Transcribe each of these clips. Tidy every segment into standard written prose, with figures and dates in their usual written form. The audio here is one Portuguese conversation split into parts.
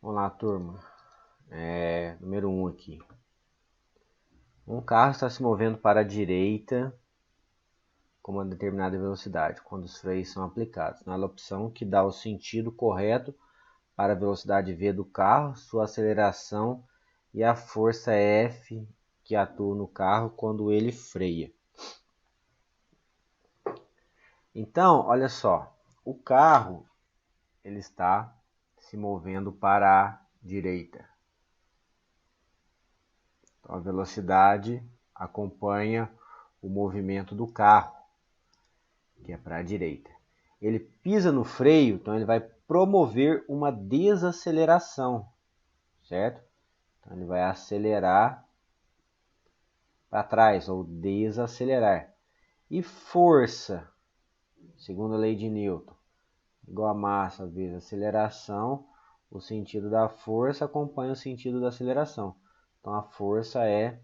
Vamos lá, turma. Número 1 aqui. Um carro está se movendo para a direita com uma determinada velocidade, quando os freios são aplicados. Na opção que dá o sentido correto para a velocidade v do carro, sua aceleração e a força F que atua no carro quando ele freia. Então, olha só, o carro ele está se movendo para a direita. Então, a velocidade acompanha o movimento do carro, que é para a direita. Ele pisa no freio, então ele vai promover uma desaceleração, certo? Então ele vai acelerar para trás, ou desacelerar. E força, segundo a lei de Newton, igual a massa vezes aceleração, o sentido da força acompanha o sentido da aceleração. Então a força é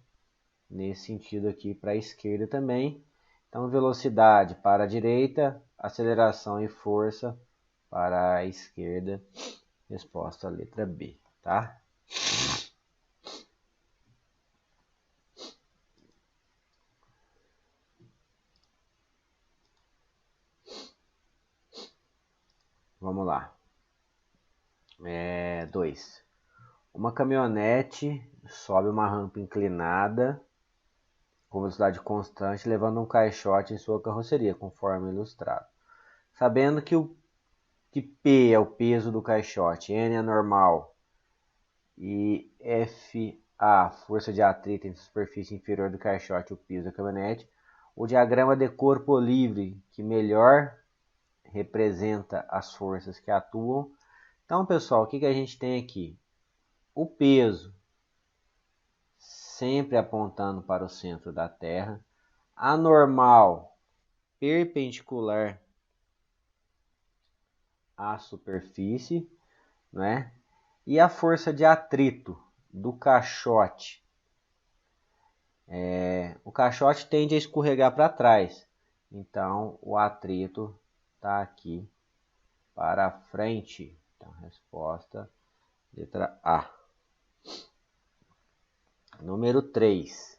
nesse sentido aqui para a esquerda também. Então velocidade para a direita, aceleração e força para a esquerda. Resposta a letra B, tá? Vamos lá. 2. Uma caminhonete sobe uma rampa inclinada com velocidade constante, levando um caixote em sua carroceria, conforme ilustrado. Sabendo que P é o peso do caixote, N é normal e F a força de atrito entre a superfície inferior do caixote e o piso da caminhonete, o diagrama de corpo livre que melhor representa as forças que atuam. Então, pessoal, o que a gente tem aqui? O peso sempre apontando para o centro da Terra, a normal perpendicular à superfície, né? E a força de atrito do caixote. O caixote tende a escorregar para trás, então o atrito está aqui para frente. Então, resposta, letra A. Número 3.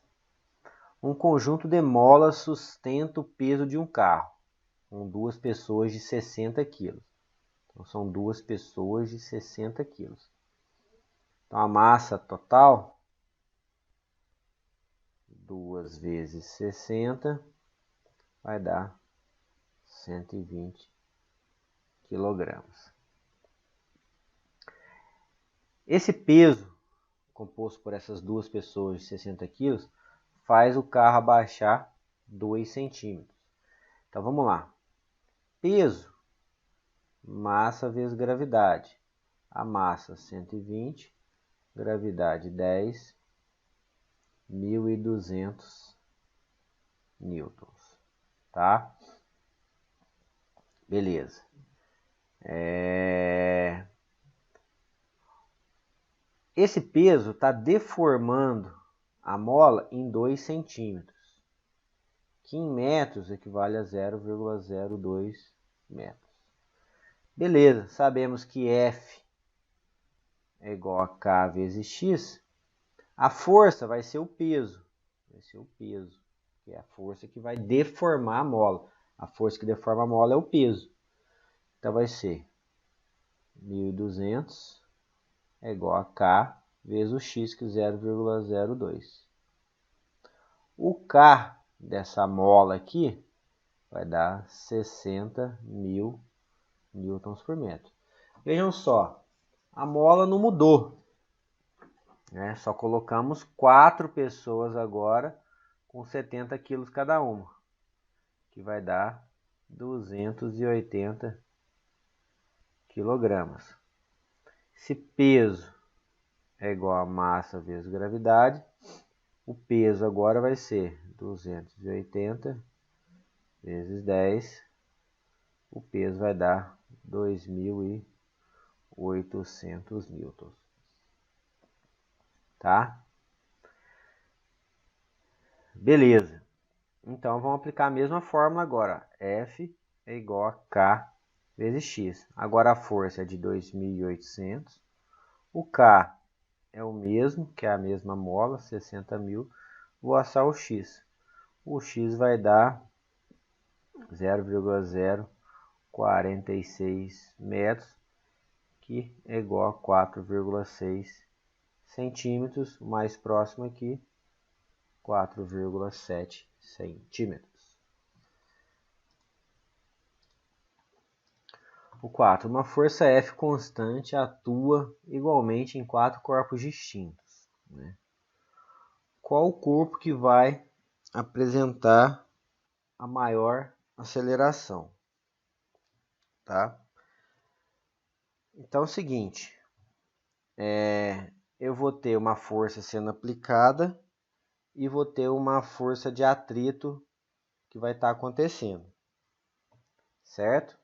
Um conjunto de molas sustenta o peso de um carro, com duas pessoas de 60 kg. Então, são duas pessoas de 60 kg. Então, a massa total, 2 vezes 60, vai dar 120 kg. Esse peso, composto por essas duas pessoas de 60 kg, faz o carro abaixar 2 centímetros. Então, vamos lá. Peso, massa vezes gravidade. A massa 120, gravidade 10, 1.200 newtons, tá? Beleza. Esse peso está deformando a mola em 2 centímetros, que em metros equivale a 0,02 metros. Beleza, sabemos que F é igual a K vezes X. A força vai ser o peso. Que é a força que vai deformar a mola. A força que deforma a mola é o peso. Então vai ser 1.200 é igual a K vezes o X, que é 0,02. O K dessa mola aqui vai dar 60.000 newtons por metro. Vejam só, a mola não mudou, né? Só colocamos 4 pessoas agora com 70 quilos cada uma, que vai dar 280 quilogramas. Esse peso é igual a massa vezes gravidade. O peso agora vai ser 280 vezes 10. O peso vai dar 2.800 newtons. Tá? Beleza. Então, vamos aplicar a mesma fórmula agora. F é igual a K vezes X. Agora a força é de 2.800. O K é o mesmo, que é a mesma mola, 60.000. Vou achar o X. O X vai dar 0,046 metros, que é igual a 4,6 centímetros. O mais próximo aqui, 4,7 centímetros. O 4. Uma força F constante atua igualmente em 4 corpos distintos. Né? Qual o corpo que vai apresentar a maior aceleração? Tá? Então é o seguinte, eu vou ter uma força sendo aplicada e vou ter uma força de atrito que vai estar acontecendo, certo?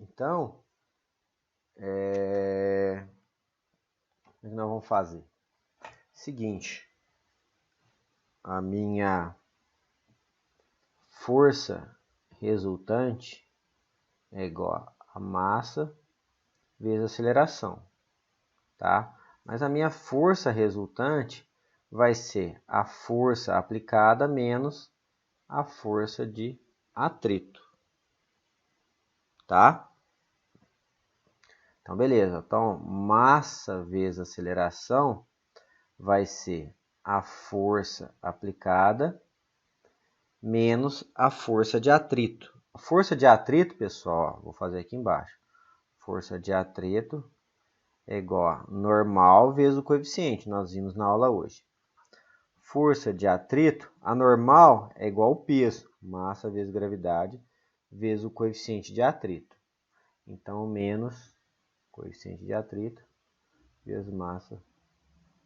Então, o que nós vamos fazer? Seguinte, a minha força resultante é igual a massa vezes a aceleração, tá? Mas a minha força resultante vai ser a força aplicada menos a força de atrito, tá? Então, beleza. Então, massa vezes aceleração vai ser a força aplicada menos a força de atrito. A força de atrito, pessoal, vou fazer aqui embaixo. Força de atrito é igual a normal vezes o coeficiente. Nós vimos na aula hoje. Força de atrito, a normal é igual ao peso. Massa vezes gravidade vezes o coeficiente de atrito. Então, menos coeficiente de atrito vezes massa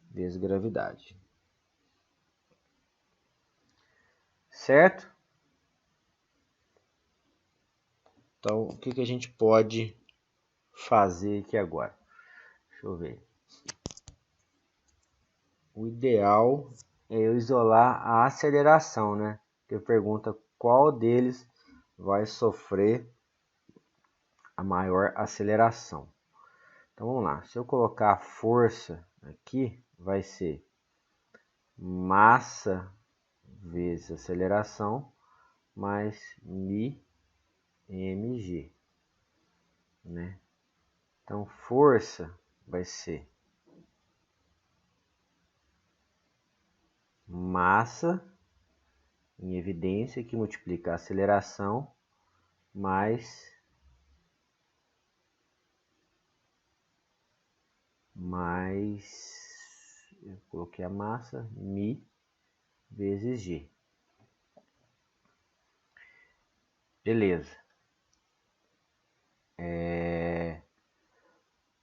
vezes gravidade. Certo? Então, o que a gente pode fazer aqui agora? Deixa eu ver. O ideal é eu isolar a aceleração, né? Porque pergunta qual deles vai sofrer a maior aceleração. Então vamos lá. Se eu colocar a força aqui, vai ser massa vezes aceleração mais μmg, né? Então força vai ser massa em evidência que multiplica a aceleração mais eu coloquei a massa μ vezes g. Beleza.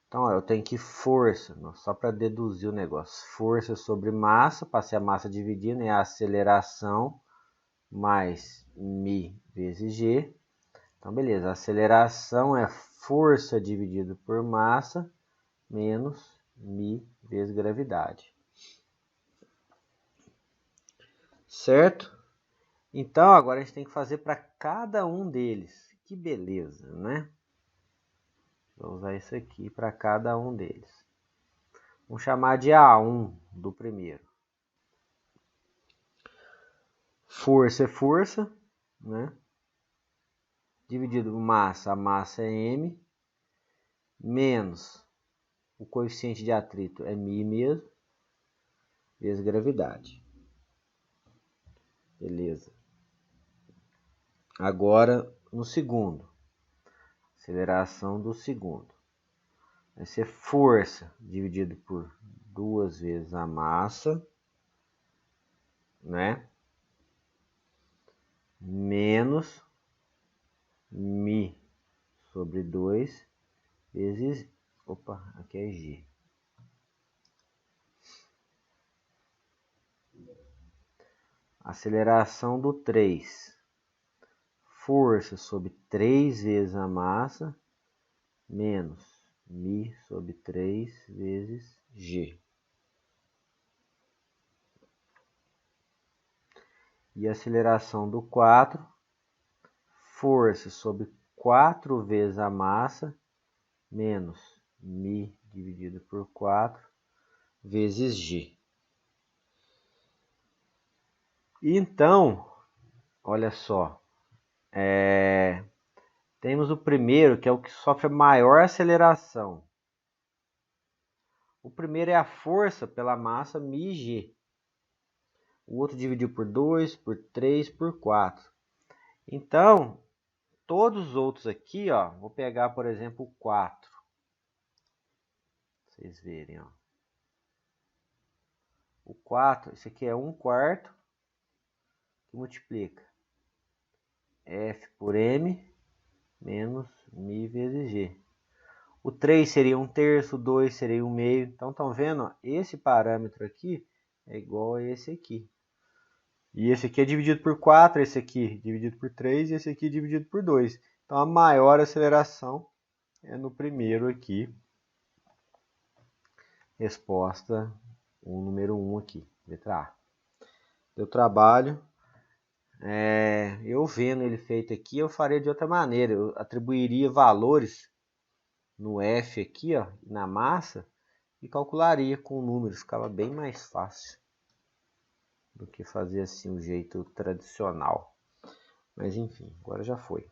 Então, eu tenho que força, só para deduzir o negócio. Força sobre massa, passei a massa dividindo, é a aceleração mais μ vezes g. Então, beleza. A aceleração é força dividido por massa menos μ vezes gravidade. Certo? Então, agora a gente tem que fazer para cada um deles. Que beleza, né? Vou usar isso aqui para cada um deles. Vamos chamar de A1 do primeiro. Força é força, né? Dividido por massa, a massa é m, menos o coeficiente de atrito é μ mesmo, vezes gravidade. Beleza. Agora, no segundo. Aceleração do segundo. Vai ser força dividido por 2 vezes a massa, né? Menos μ sobre 2 vezes... Opa, aqui é g. Aceleração do 3. Força sobre 3 vezes a massa, menos μ sobre 3 vezes g. E a aceleração do 4, força sobre 4 vezes a massa, menos Mi dividido por 4 vezes G. E então, olha só, temos o primeiro, que é o que sofre a maior aceleração. O primeiro é a força pela massa μg. O outro dividiu por 2, por 3, por 4. Então, todos os outros aqui, ó, vou pegar, por exemplo, o 4. Vocês verem, ó. O 4, esse aqui é 1/4, que multiplica F por M menos Mi vezes G. O 3 seria 1/3, o 2 seria 1/2. Então, estão vendo? Ó, esse parâmetro aqui é igual a esse aqui. E esse aqui é dividido por 4, esse aqui dividido por 3 e esse aqui dividido por 2. Então, a maior aceleração é no primeiro aqui. Resposta, o número 1 aqui, letra A. Deu trabalho. Eu vendo ele feito aqui, eu faria de outra maneira. Eu atribuiria valores no F aqui, ó, na massa, e calcularia com números. Ficava bem mais fácil do que fazer assim o jeito tradicional. Mas enfim, agora já foi.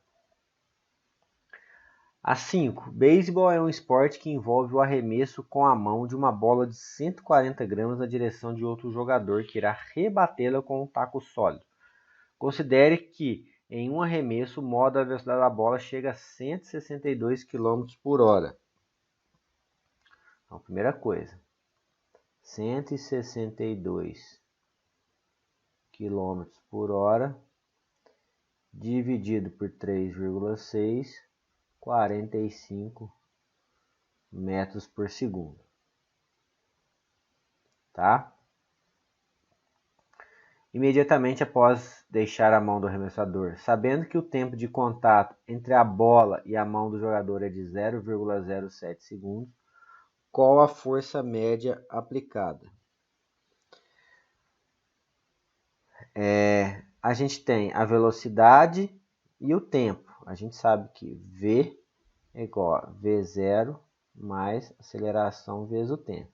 A 5. Beisebol é um esporte que envolve o arremesso com a mão de uma bola de 140 gramas na direção de outro jogador que irá rebatê-la com um taco sólido. Considere que em um arremesso o modo da velocidade da bola chega a 162 km por hora. Então, primeira coisa, 162 km por hora dividido por 3,6, 45 metros por segundo. Tá? Imediatamente após deixar a mão do arremessador, sabendo que o tempo de contato entre a bola e a mão do jogador é de 0,07 segundos, qual a força média aplicada? A gente tem a velocidade e o tempo. A gente sabe que V é igual a V0 mais aceleração vezes o tempo.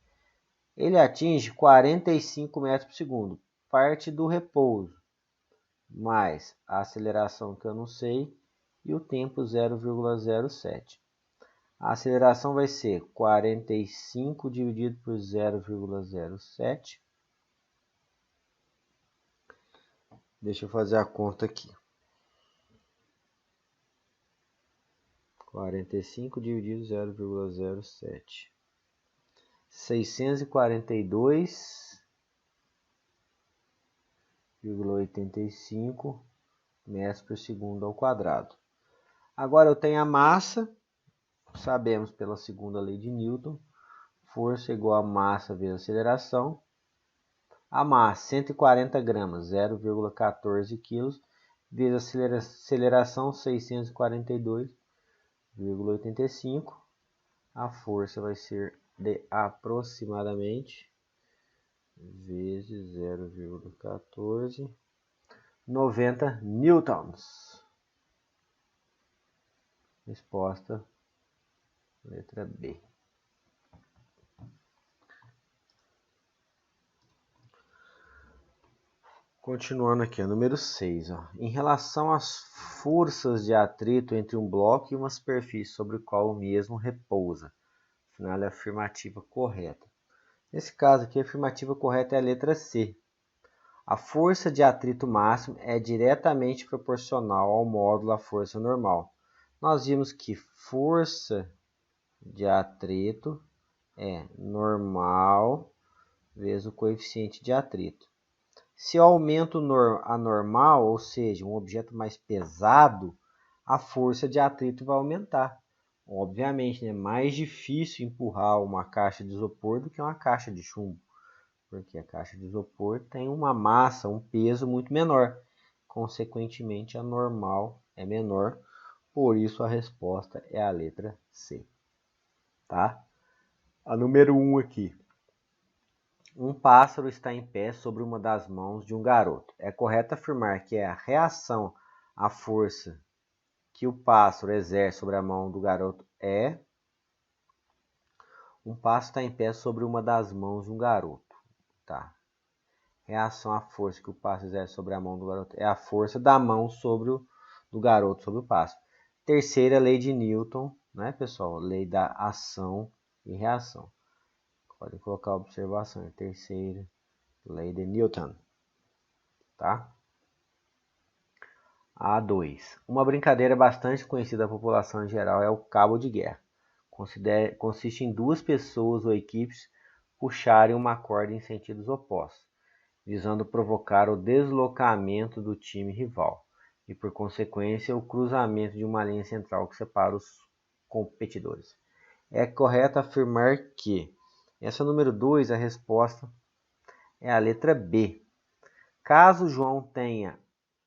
Ele atinge 45 metros por segundo, parte do repouso, mais a aceleração que eu não sei e o tempo 0,07. A aceleração vai ser 45 dividido por 0,07. Deixa eu fazer a conta aqui. 45 dividido 0,07. 642,85 metros por segundo ao quadrado. Agora eu tenho a massa, sabemos pela segunda lei de Newton, força igual a massa vezes aceleração. A massa, 140 gramas, 0,14 kg, vezes a aceleração, 642,85. A força vai ser de aproximadamente vezes 0,14, 90 newtons. Resposta, letra B. Continuando aqui, número 6. Ó. Em relação às forças de atrito entre um bloco e uma superfície sobre o qual o mesmo repousa. Afinal, é a afirmativa correta. Nesse caso aqui, a afirmativa correta é a letra C. A força de atrito máximo é diretamente proporcional ao módulo da força normal. Nós vimos que força de atrito é normal vezes o coeficiente de atrito. Se eu aumento a normal, ou seja, um objeto mais pesado, a força de atrito vai aumentar. Obviamente, é mais difícil empurrar uma caixa de isopor do que uma caixa de chumbo, porque a caixa de isopor tem uma massa, um peso muito menor. Consequentemente, a normal é menor, por isso a resposta é a letra C. Tá? A número 1 aqui. Um pássaro está em pé sobre uma das mãos de um garoto. É correto afirmar que a reação à força que o pássaro exerce sobre a mão do garoto é Um passo está em pé sobre uma das mãos de um garoto. Tá. Reação à força que o passo exerce sobre a mão do garoto é a força da mão do garoto sobre o passo. Terceira lei de Newton, né, pessoal? Lei da ação e reação. Pode colocar a observação. Terceira lei de Newton. Tá? A2. Uma brincadeira bastante conhecida da população em geral é o cabo de guerra. Consiste em duas pessoas ou equipes puxarem uma corda em sentidos opostos, visando provocar o deslocamento do time rival e, por consequência, o cruzamento de uma linha central que separa os competidores. É correto afirmar que essa número 2, a resposta é a letra B. Caso João tenha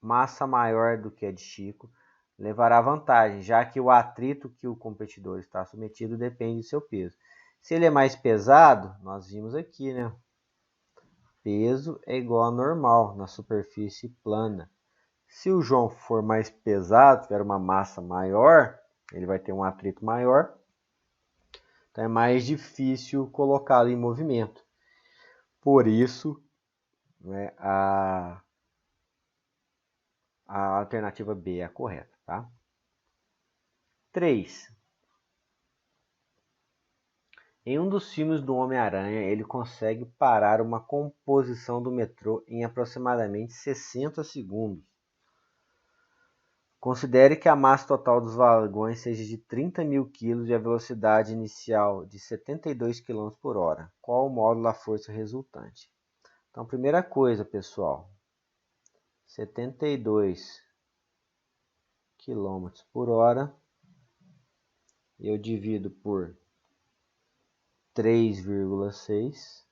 massa maior do que a de Chico, levará vantagem, já que o atrito que o competidor está submetido depende do seu peso. Se ele é mais pesado, nós vimos aqui, né? Peso é igual a normal na superfície plana. Se o João for mais pesado, tiver uma massa maior, ele vai ter um atrito maior, então é mais difícil colocá-lo em movimento. Por isso, né, a alternativa B é a correta. Tá? 3. Em um dos filmes do Homem-Aranha, ele consegue parar uma composição do metrô em aproximadamente 60 segundos. Considere que a massa total dos vagões seja de 30 mil kg e a velocidade inicial de 72 km por hora. Qual o módulo da força resultante? Então, primeira coisa, pessoal, 72 km por hora, eu divido por 3,6,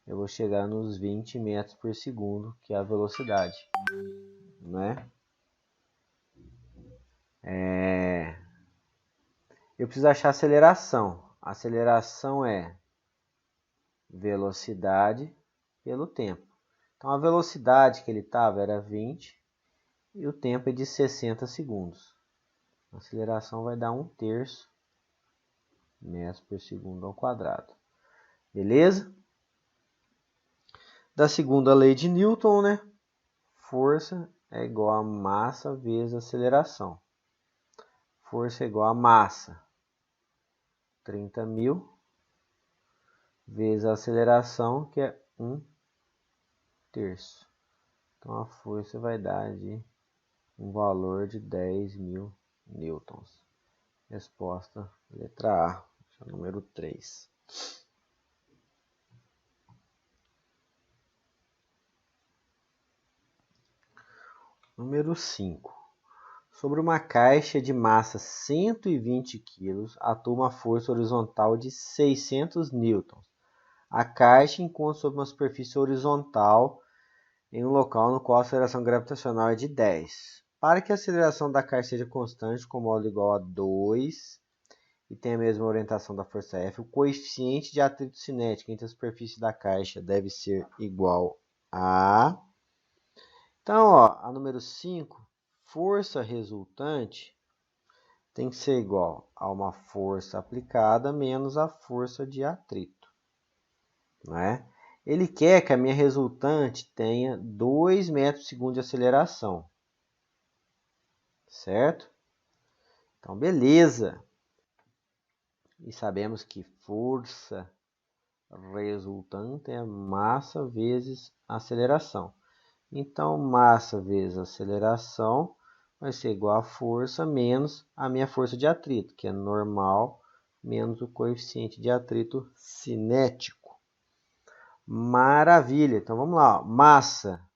eu vou chegar nos 20 metros por segundo, que é a velocidade, né? Eu preciso achar a aceleração. A aceleração é velocidade pelo tempo. Então, a velocidade que ele estava era 20 e o tempo é de 60 segundos. A aceleração vai dar 1/3 metros por segundo ao quadrado. Beleza? Da segunda lei de Newton, né? Força é igual a massa vezes aceleração. Força é igual a massa, 30 mil, vezes a aceleração, que é 1/3. Então, a força vai dar de um valor de 10.000 newtons. Resposta, letra A, número 3. Número 5. Sobre uma caixa de massa 120 kg, atua uma força horizontal de 600 newtons. A caixa encontra sobre uma superfície horizontal em um local no qual a aceleração gravitacional é de 10. Para que a aceleração da caixa seja constante, com módulo igual a 2, e tenha a mesma orientação da força F, o coeficiente de atrito cinético entre a superfície da caixa deve ser igual a... Então, ó, a número 5, força resultante tem que ser igual a uma força aplicada menos a força de atrito, né? Ele quer que a minha resultante tenha 2 metros por segundo de aceleração, certo? Então, beleza. E sabemos que força resultante é massa vezes aceleração. Então, massa vezes aceleração vai ser igual a força menos a minha força de atrito, que é normal, menos o coeficiente de atrito cinético. Maravilha! Então, vamos lá. Ó. Massa,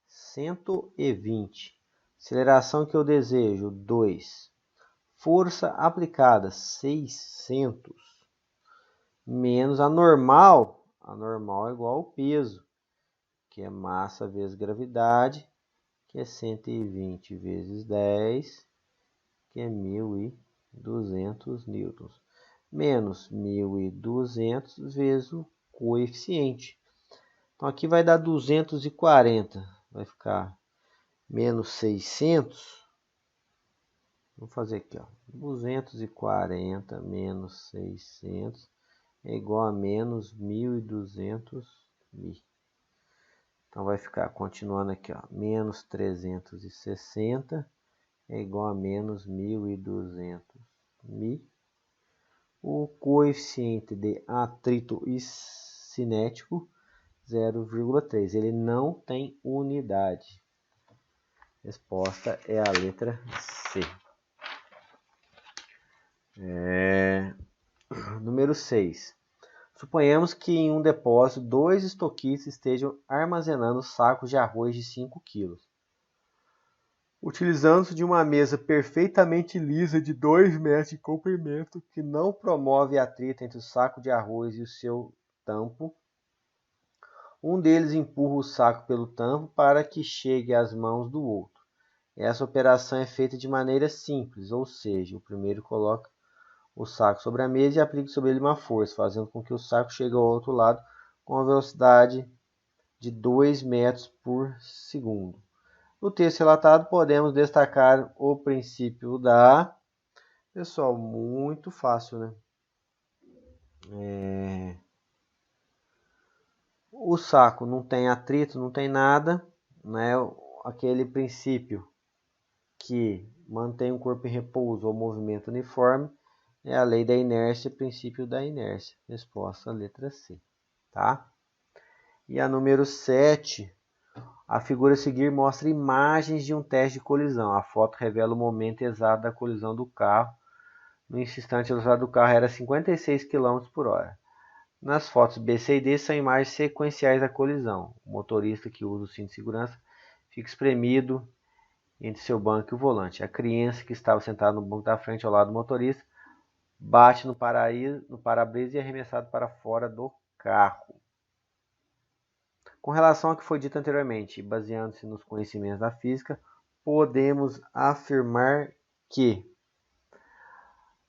120. Aceleração que eu desejo, 2. Força aplicada, 600. Menos a normal é igual ao peso, que é massa vezes gravidade, que é 120 vezes 10, que é 1.200 newtons. Menos 1.200 vezes o coeficiente. Então, aqui vai dar 240. Vai ficar menos 600 Vamos fazer aqui, ó. 240 menos 600 é igual a menos 1.200 mi. Então vai ficar, continuando aqui, ó, menos 360 é igual a menos 1.200 mi. O coeficiente de atrito cinético, 0,3. Ele não tem unidade. Resposta é a letra C. Número 6. Suponhamos que em um depósito, 2 estoquistas estejam armazenando sacos de arroz de 5 kg. Utilizando-se de uma mesa perfeitamente lisa de 2 metros de comprimento, que não promove atrito entre o saco de arroz e o seu tampo, um deles empurra o saco pelo tampo para que chegue às mãos do outro. Essa operação é feita de maneira simples, ou seja, o primeiro coloca o saco sobre a mesa e aplica sobre ele uma força, fazendo com que o saco chegue ao outro lado com a velocidade de 2 metros por segundo. No texto relatado, podemos destacar o princípio da... Pessoal, muito fácil, né? O saco não tem atrito, não tem nada, né? Aquele princípio que mantém o corpo em repouso ou movimento uniforme é a lei da inércia, princípio da inércia. Resposta, letra C. Tá? E a número 7, a figura a seguir mostra imagens de um teste de colisão. A foto revela o momento exato da colisão do carro. No instante, a velocidade do carro era 56 km por hora. Nas fotos B, C e D são imagens sequenciais da colisão. O motorista que usa o cinto de segurança fica espremido entre seu banco e o volante. A criança que estava sentada no banco da frente ao lado do motorista bate no para-brisa e é arremessado para fora do carro. Com relação ao que foi dito anteriormente, baseando-se nos conhecimentos da física, podemos afirmar que...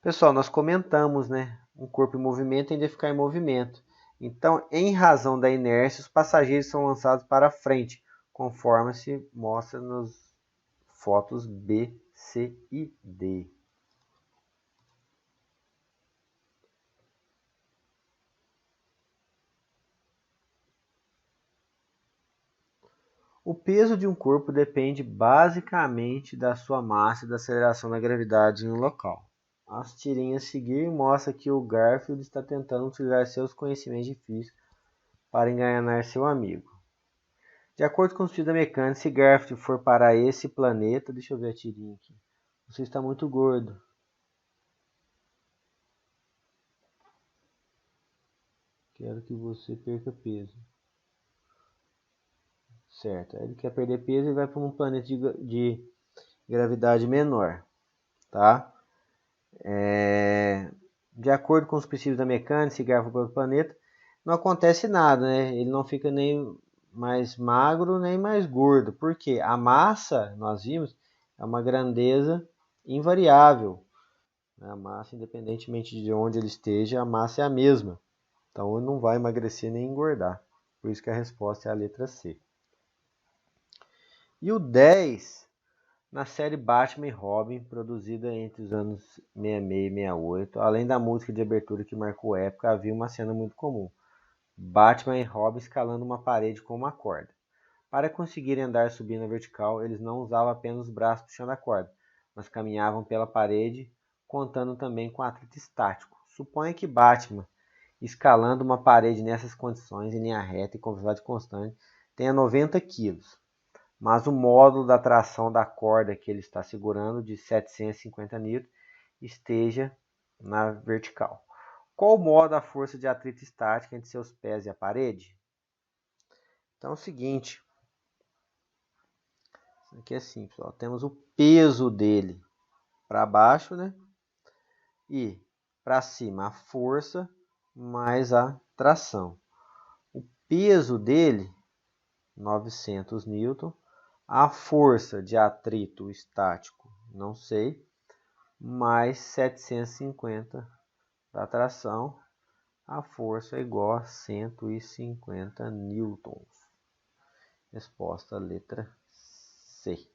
Pessoal, nós comentamos, né? Um corpo em movimento tem de ficar em movimento. Então, em razão da inércia, os passageiros são lançados para frente, conforme se mostra nas fotos B, C e D. O peso de um corpo depende basicamente da sua massa e da aceleração da gravidade em um local. As tirinhas a seguir mostram que o Garfield está tentando utilizar seus conhecimentos de física para enganar seu amigo. De acordo com o estudo da mecânica, se Garfield for para esse planeta... Deixa eu ver a tirinha aqui. Você está muito gordo. Quero que você perca peso. Certo. Ele quer perder peso e vai para um planeta de gravidade menor. Tá? De acordo com os princípios da mecânica, se Garfield for para o planeta, não acontece nada, né? Ele não fica nem mais magro nem mais gordo. Por quê? A massa, nós vimos, é uma grandeza invariável. A massa, independentemente de onde ele esteja, a massa é a mesma. Então ele não vai emagrecer nem engordar. Por isso que a resposta é a letra C. E o 10, na série Batman e Robin, produzida entre os anos 66 e 68, além da música de abertura que marcou a época, havia uma cena muito comum. Batman e Robin escalando uma parede com uma corda. Para conseguirem andar subindo a vertical, eles não usavam apenas os braços puxando a corda, mas caminhavam pela parede, contando também com atrito estático. Suponha que Batman, escalando uma parede nessas condições, em linha reta e com velocidade constante, tenha 90 kg, mas o módulo da tração da corda que ele está segurando, de 750 N, esteja na vertical. Qual o modo da força de atrito estática entre seus pés e a parede? Então é o seguinte, isso aqui é simples, ó. Temos o peso dele para baixo, né? E para cima a força mais a tração. O peso dele, 900 N, a força de atrito estático, não sei, mais 750 da tração, a força é igual a 150 newtons. Resposta letra C.